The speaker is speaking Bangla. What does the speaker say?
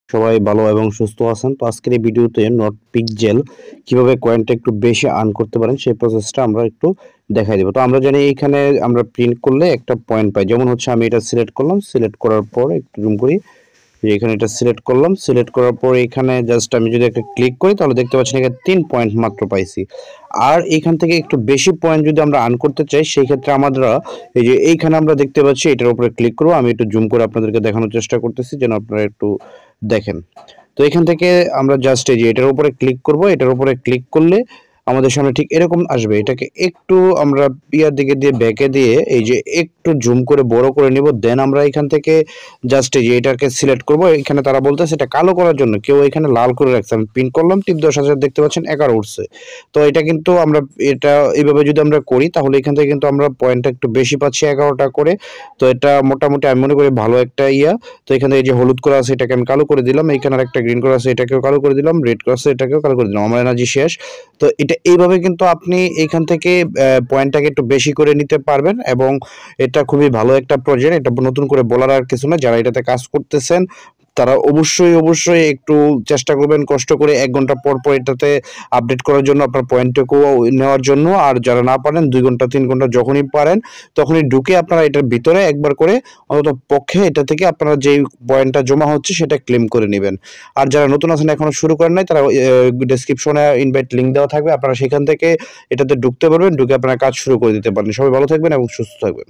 সবাই ভালো এবং সুস্থ আছেন। তো আজকের এই ভিডিওতে নট পিকজেল কিভাবে কয়েনটা একটু বেশি আর্ন করতে পারেন সেই প্রসেসটা আমরা একটু দেখাই দেব। তো আমরা জানি এইখানে আমরা প্রিন্ট করলে একটা পয়েন্ট পাই। যেমন হচ্ছে আমি এটা সিলেক্ট করলাম, সিলেক্ট করার পর একটু জুম করি, যে এখানে এটা সিলেক্ট করলাম, সিলেক্ট করার পর এখানে জাস্ট আমি যদি একটা ক্লিক করি তাহলে দেখতে পাচ্ছেন এখানে 3 পয়েন্ট মাত্র পাইছি। আর এখান থেকে একটু বেশি পয়েন্ট যদি আমরা আর্ন করতে চাই সেই ক্ষেত্রে আমরা এই যে এইখানে আমরা দেখতে পাচ্ছি এটার উপরে ক্লিক করব। আমি একটু জুম করে আপনাদেরকে দেখানোর চেষ্টা করতেছি যেন আপনারা একটু দেখেন। তো এখান থেকে আমরা জাস্ট এই যে এটার উপরে ক্লিক করব, এটার উপরে ক্লিক করলে আমাদের সামনে ঠিক এরকম আসবে। এটাকে একটু আমরা ইয়ার দিকে দিয়ে ব্যাকে দিয়ে এই যে একটু জুম করে বড় করে নিব, দেন আমরা এখান থেকে জাস্ট এই যে এটাকে সিলেক্ট করব। এখানে তারা বলতেছে এটা কালো করার জন্য, কেউ এখানে লাল করে রাখছে। আমি পিন করলাম, টিপ 10,000 দেখতে পাচ্ছেন 11 উঠছে। তো এটা কিন্তু আমরা এটা এইভাবে যদি আমরা করি তাহলে এখান থেকে কিন্তু আমরা পয়েন্টটা একটু বেশি পাচ্ছি, 11টা করে। তো এটা মোটামুটি আমি মনে করি ভালো একটা ইয়া। তো এখানে এই যে হলুদ করা আছে এটাকে আমি কালো করে দিলাম, এখানে একটা গ্রিন করা আছে এটাকেও কালো করে দিলাম, রেড করা আছে এটাকেও কালো করে দিলাম, আমার এনার্জি শেষ। তো এটা এইভাবে কিন্তু আপনি এখান থেকে পয়েন্টটাকে একটু বেশি করে নিতে পারবেন এবং এটা খুবই ভালো একটা প্রজেক্ট। এটা নতুন করে বলার আর কিছু না, যারা এটাতে কাজ করতেছেন তারা অবশ্যই একটু চেষ্টা করবেন কষ্ট করে 1 ঘন্টা পর পর এটাতে আপডেট করার জন্য, আপনার পয়েন্টটুকু নেওয়ার জন্য। আর যারা না পারেন 2 ঘন্টা 3 ঘন্টা যখনই পারেন তখনই ঢুকে আপনারা এটার ভিতরে একবার করে অন্তত পক্ষে এটা থেকে আপনারা যেই পয়েন্টটা জমা হচ্ছে সেটা ক্লেম করে নেবেন। আর যারা নতুন আছেন এখনো শুরু করেন নাই তারা ডেসক্রিপশনে ইনভাইট লিঙ্ক দেওয়া থাকবে, আপনারা সেখান থেকে এটাতে ঢুকতে পারবেন, ঢুকে আপনারা কাজ শুরু করে দিতে পারেন। সবাই ভালো থাকবেন এবং সুস্থ থাকবেন।